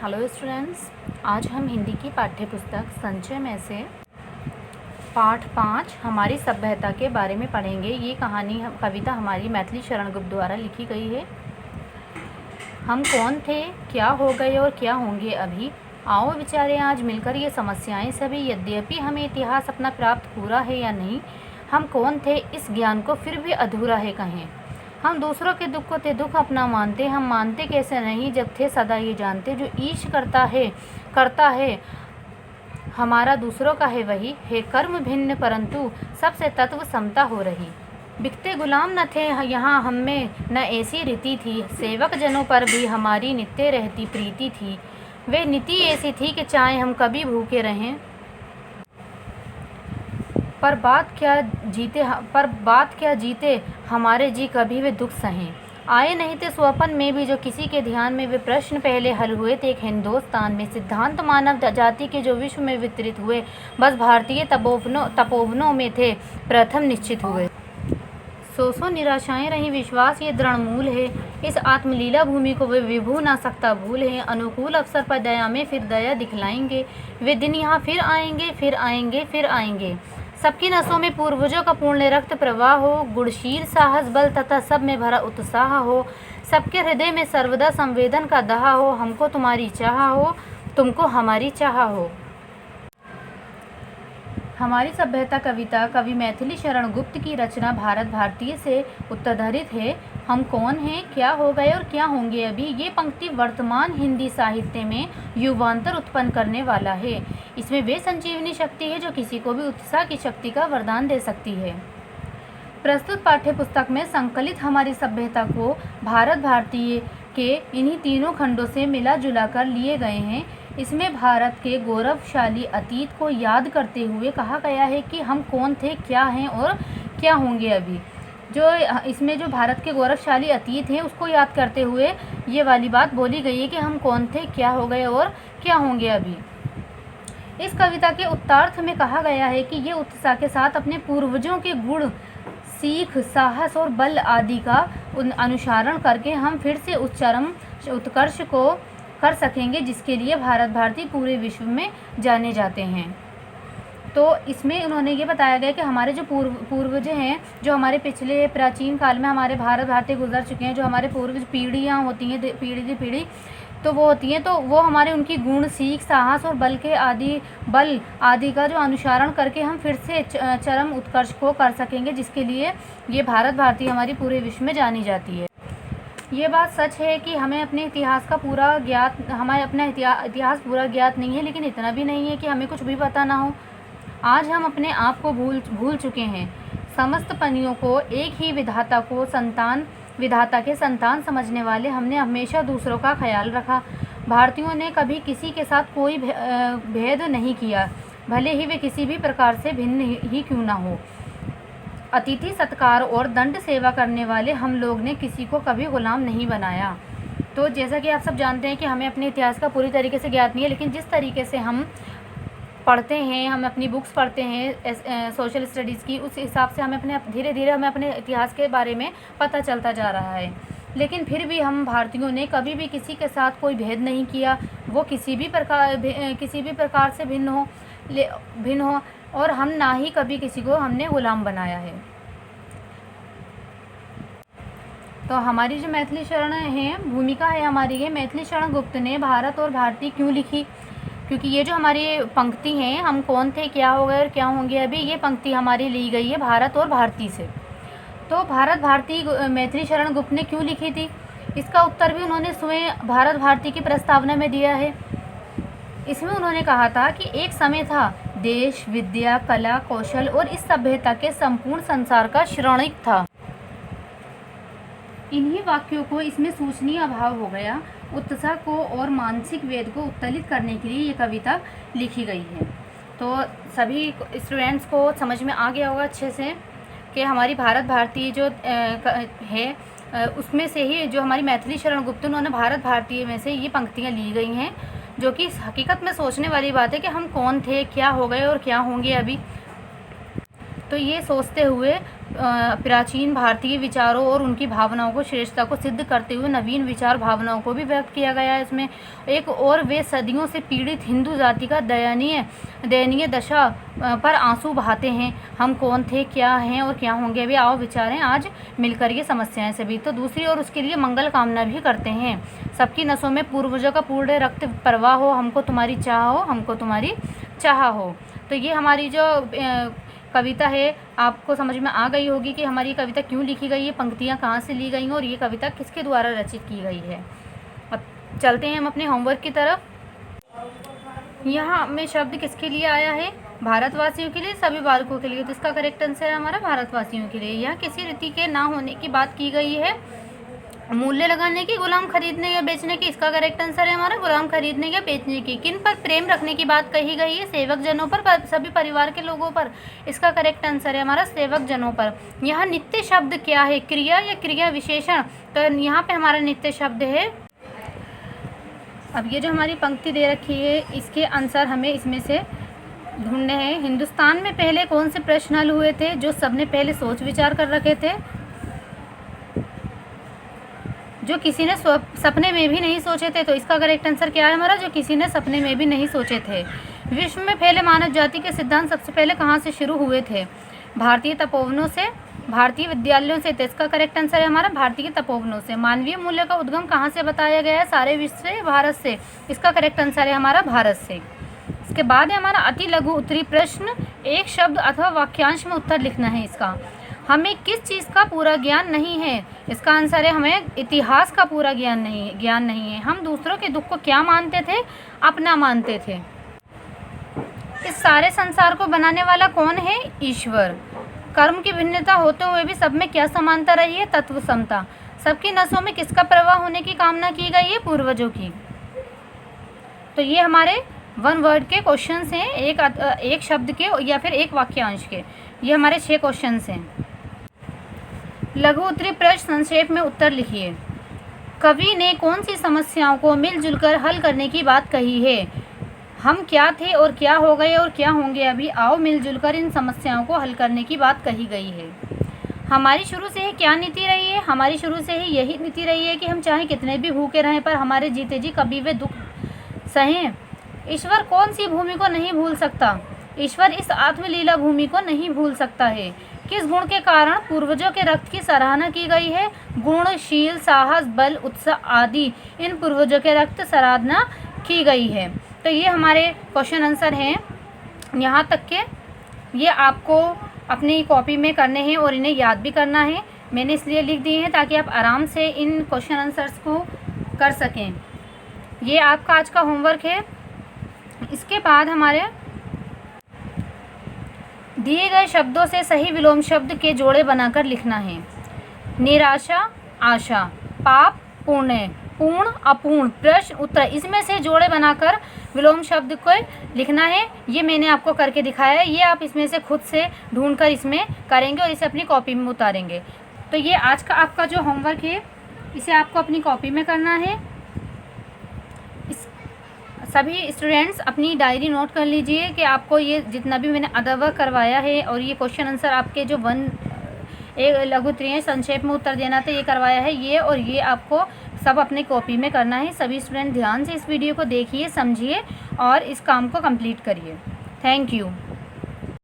Hello students, आज हम हिंदी की पाठ्य पुस्तक संचय में से पाठ 5 हमारी सभ्यता के बारे में पढ़ेंगे। ये कविता हमारी मैथिली शरण गुप्त द्वारा लिखी गई है। हम कौन थे, क्या हो गए और क्या होंगे अभी, आओ विचारें आज मिलकर ये समस्याएं सभी। यद्यपि हमें इतिहास अपना प्राप्त हुआ है या नहीं, हम कौन थे इस ज्ञान को फिर भी अधूरा है कहें। हम दूसरों के दुख को ते दुख अपना मानते, हम मानते कैसे नहीं जब थे सदा ये जानते। जो ईश करता है हमारा दूसरों का है वही, है कर्म भिन्न परंतु सबसे तत्व समता हो रही। बिकते गुलाम न थे यहाँ हम में न ऐसी रीति थी, सेवक जनों पर भी हमारी नित्य रहती प्रीति थी। वे नीति ऐसी थी कि चाहे हम कभी भूखे रहें, पर बात क्या जीते हमारे जी कभी वे दुख सहें। आए नहीं थे स्वप्न में भी जो किसी के ध्यान में, वे प्रश्न पहले हल हुए थे एक हिंदुस्तान में। सिद्धांत मानव जाति के जो विश्व में वितरित हुए, बस भारतीय तपोवनों में थे प्रथम निश्चित हुए। सौ निराशाएं रही, विश्वास ये दृढ़ मूल है। इस आत्मलीला भूमि को वे विभू ना सकता भूल है। अनुकूल अवसर पर दया में फिर दया दिखलाएंगे, वे दिन यहाँ फिर आएंगे, फिर आएंगे, फिर आएंगे। सबकी नसों में पूर्वजों का पूर्ण रक्त प्रवाह हो, गुणशील साहस बल तथा सब में भरा उत्साह हो। सबके हृदय में सर्वदा संवेदन का दहा हो, हमको तुम्हारी चाह हो, तुमको हमारी चाह हो। हमारी सभ्यता कविता कवि मैथिली शरण गुप्त की रचना भारत भारतीय से उत्तरधारित है। हम कौन हैं, क्या हो गए और क्या होंगे अभी, ये पंक्ति वर्तमान हिंदी साहित्य में युवांतर उत्पन्न करने वाला है। इसमें वे संजीवनी शक्ति है जो किसी को भी उत्साह की शक्ति का वरदान दे सकती है। प्रस्तुत पाठ्य पुस्तक में संकलित हमारी सभ्यता को भारत भारतीय के इन्हीं तीनों खंडों से मिला जुला कर लिए गए हैं। इसमें भारत के गौरवशाली अतीत को याद करते हुए कहा गया है कि हम कौन थे, क्या हैं और क्या होंगे अभी। इसमें जो भारत के गौरवशाली अतीत है उसको याद करते हुए ये वाली बात बोली गई है कि हम कौन थे, क्या हो गए और क्या होंगे अभी। इस कविता के उत्तरार्थ में कहा गया है कि ये उत्साह के साथ अपने पूर्वजों के गुण, सीख, साहस और बल आदि का अनुसरण करके हम फिर से उस चरम उत्कर्ष को कर सकेंगे जिसके लिए भारत भारती पूरे विश्व में जाने जाते हैं। तो इसमें उन्होंने ये बताया गया कि हमारे जो पूर्वज हैं, जो हमारे पिछले प्राचीन काल में हमारे भारत भारती गुजर चुके हैं, जो हमारे पूर्वज पीढ़ियाँ होती हैं, पीढ़ी की पीढ़ी तो वो होती हैं, तो वो हमारे उनकी गुण, सीख, साहस और बल आदि का जो अनुसरण करके हम फिर से चरम उत्कर्ष को कर सकेंगे जिसके लिए ये भारत भारती हमारी पूरे विश्व में जानी जाती है। ये बात सच है कि हमें अपने इतिहास का पूरा ज्ञात हमें अपना इतिहास पूरा ज्ञात नहीं है, लेकिन इतना भी नहीं है कि हमें कुछ भी पता ना हो। आज हम अपने आप को भूल चुके हैं। समस्त प्राणियों को एक ही विधाता के संतान समझने वाले हमने हमेशा दूसरों का ख्याल रखा। भारतीयों ने कभी किसी के साथ कोई भेद नहीं किया, भले ही वे किसी भी प्रकार से भिन्न ही क्यों ना हो। अतिथि सत्कार और दंड सेवा करने वाले हम लोग ने किसी को कभी गुलाम नहीं बनाया। तो जैसा कि आप सब जानते हैं कि हमें अपने इतिहास का पूरी तरीके से ज्ञात नहीं है, लेकिन जिस तरीके से हम पढ़ते हैं, हम अपनी बुक्स पढ़ते हैं सोशल स्टडीज़ की, उस हिसाब से हमें धीरे धीरे हमें अपने इतिहास के बारे में पता चलता जा रहा है। लेकिन फिर भी हम भारतीयों ने कभी भी किसी के साथ कोई भेद नहीं किया, वो किसी भी प्रकार से भिन्न हो और हम ना ही कभी किसी को हमने गुलाम बनाया है। तो हमारी जो मैथिली शरण है भूमिका है हमारी, ये मैथिली शरण गुप्त ने भारत और भारती क्यों लिखी, क्योंकि ये जो हमारी पंक्ति हैं, हम कौन थे, क्या हो गए और क्या होंगे अभी, ये पंक्ति हमारी ली गई है भारत और भारती से। तो भारत भारती मैथिली शरण गुप्त ने क्यों लिखी थी, इसका उत्तर भी उन्होंने स्वयं भारत भारती की प्रस्तावना में दिया है। इसमें उन्होंने कहा था कि एक समय था, देश, विद्या, कला, कौशल और इस सभ्यता के संपूर्ण संसार का श्रवणिक था। इन्हीं वाक्यों को इसमें सूचनीय अभाव हो गया। उत्साह को और मानसिक वेद को उत्तोलित करने के लिए ये कविता लिखी गई है। तो सभी स्टूडेंट्स को समझ में आ गया होगा अच्छे से कि हमारी भारत भारती जो है उसमें से ही जो हमारी मैथिली शरण गुप्त, उन्होंने भारत भारतीय में से ये पंक्तियाँ ली गई हैं, जो कि हकीकत में सोचने वाली बात है कि हम कौन थे, क्या हो गए और क्या होंगे अभी। तो ये सोचते हुए प्राचीन भारतीय विचारों और उनकी भावनाओं को श्रेष्ठता को सिद्ध करते हुए नवीन विचार भावनाओं को भी व्यक्त किया गया है इसमें। एक और वे सदियों से पीड़ित हिंदू जाति का दयनीय दशा पर आंसू बहाते हैं। हम कौन थे, क्या हैं और क्या होंगे, अभी आओ विचारें आज मिलकर ये समस्याएं सभी। तो दूसरी ओर उसके लिए मंगल कामना भी करते हैं। सबकी नसों में पूर्वजों का पूर्ण रक्त प्रवाह हो, हमको तुम्हारी चाह हो, हमको तुम्हारी चाह हो। तो ये हमारी जो कविता है आपको समझ में आ गई होगी कि हमारी कविता क्यों लिखी गई है, पंक्तियाँ कहाँ से ली गई हैं और ये कविता किसके द्वारा रचित की गई है। अब चलते हैं हम अपने होमवर्क की तरफ। यहाँ में शब्द किसके लिए आया है, भारतवासियों के लिए, सभी बालकों के लिए। तो इसका करेक्ट आंसर है हमारा भारतवासियों के लिए। यहाँ किसी रीति के ना होने की बात की गई है, मूल्य लगाने की, गुलाम खरीदने या बेचने की। इसका करेक्ट आंसर है हमारा गुलाम खरीदने या बेचने की। किन पर प्रेम रखने की बात कही गई है, सेवक जनों पर, सभी परिवार के लोगों पर। इसका करेक्ट आंसर है हमारा सेवक जनों पर। यहाँ नित्य शब्द क्या है, क्रिया या क्रिया विशेषण। तो यहाँ पे हमारा नित्य शब्द है। अब ये जो हमारी पंक्ति दे रखी है इसके आंसर हमें इसमें से ढूंढने हैं। हिंदुस्तान में पहले कौन से प्रश्न हल हुए थे, जो सबने पहले सोच विचार कर रखे थे, जो किसी ने सपने में भी नहीं सोचे थे। तो इसका करेक्ट आंसर क्या है हमारा, जो किसी ने सपने में भी नहीं सोचे थे। विश्व में फैले मानव जाति के सिद्धांत सबसे पहले कहाँ से शुरू हुए थे, भारतीय तपोवनों से, भारतीय विद्यालयों से। तो इसका करेक्ट आंसर है हमारा भारतीय तपोवनों से। मानवीय मूल्य का उद्गम कहाँ से बताया गया है, सारे विश्व से, भारत से। इसका करेक्ट आंसर है हमारा भारत से। इसके बाद है हमारा अति लघु उत्तरी प्रश्न, एक शब्द अथवा वाक्यांश में उत्तर लिखना है इसका। हमें किस चीज़ का पूरा ज्ञान नहीं है, इसका आंसर है हमें इतिहास का पूरा ज्ञान नहीं है। हम दूसरों के दुख को क्या मानते थे, अपना मानते थे। इस सारे संसार को बनाने वाला कौन है, ईश्वर। कर्म की भिन्नता होते हुए भी सब में क्या समानता रही है, तत्व समता। सबकी नसों में किसका प्रवाह होने की कामना की गई है, पूर्वजों की। तो ये हमारे वन वर्ड के क्वेश्चंस हैं, एक शब्द के या फिर एक वाक्यांश के। ये हमारे 6 क्वेश्चंस हैं। लघु उत्तरी प्रश्न संक्षेप में उत्तर लिखिए। कवि ने कौन सी समस्याओं को मिलजुल कर हल करने की बात कही है, हम क्या थे और क्या हो गए और क्या होंगे, अभी आओ मिलजुल कर इन समस्याओं को हल करने की बात कही गई है। हमारी शुरू से ही क्या नीति रही है, हमारी शुरू से ही यही नीति रही है कि हम चाहे कितने भी भूखे रहें पर हमारे जीते जी कभी वे दुख सहें। ईश्वर कौन सी भूमि को नहीं भूल सकता, ईश्वर इस आत्मलीला भूमि को नहीं भूल सकता है। किस गुण के कारण पूर्वजों के रक्त की सराहना की गई है, गुण, शील, साहस, बल, उत्साह आदि इन पूर्वजों के रक्त सराहना की गई है। तो ये हमारे क्वेश्चन आंसर हैं यहाँ तक के। ये आपको अपनी कॉपी में करने हैं और इन्हें याद भी करना है। मैंने इसलिए लिख दिए हैं ताकि आप आराम से इन क्वेश्चन आंसर्स को कर सकें। ये आपका आज का होमवर्क है। इसके बाद हमारे दिए गए शब्दों से सही विलोम शब्द के जोड़े बनाकर लिखना है। निराशा, आशा, पाप, पुण्य, पूर्ण, अपूर्ण, प्रश्न, उत्तर, इसमें से जोड़े बनाकर विलोम शब्द को लिखना है। ये मैंने आपको करके दिखाया है, ये आप इसमें से खुद से ढूंढकर इसमें करेंगे और इसे अपनी कॉपी में उतारेंगे। तो ये आज का आपका जो होमवर्क है इसे आपको अपनी कॉपी में करना है। सभी स्टूडेंट्स अपनी डायरी नोट कर लीजिए कि आपको ये जितना भी मैंने अदर वर्क करवाया है और ये क्वेश्चन आंसर आपके जो एक लघु उत्तरीय संक्षेप में उत्तर देना था ये करवाया है, ये और ये आपको सब अपनी कॉपी में करना है। सभी स्टूडेंट ध्यान से इस वीडियो को देखिए, समझिए और इस काम को कंप्लीट करिए। Thank you.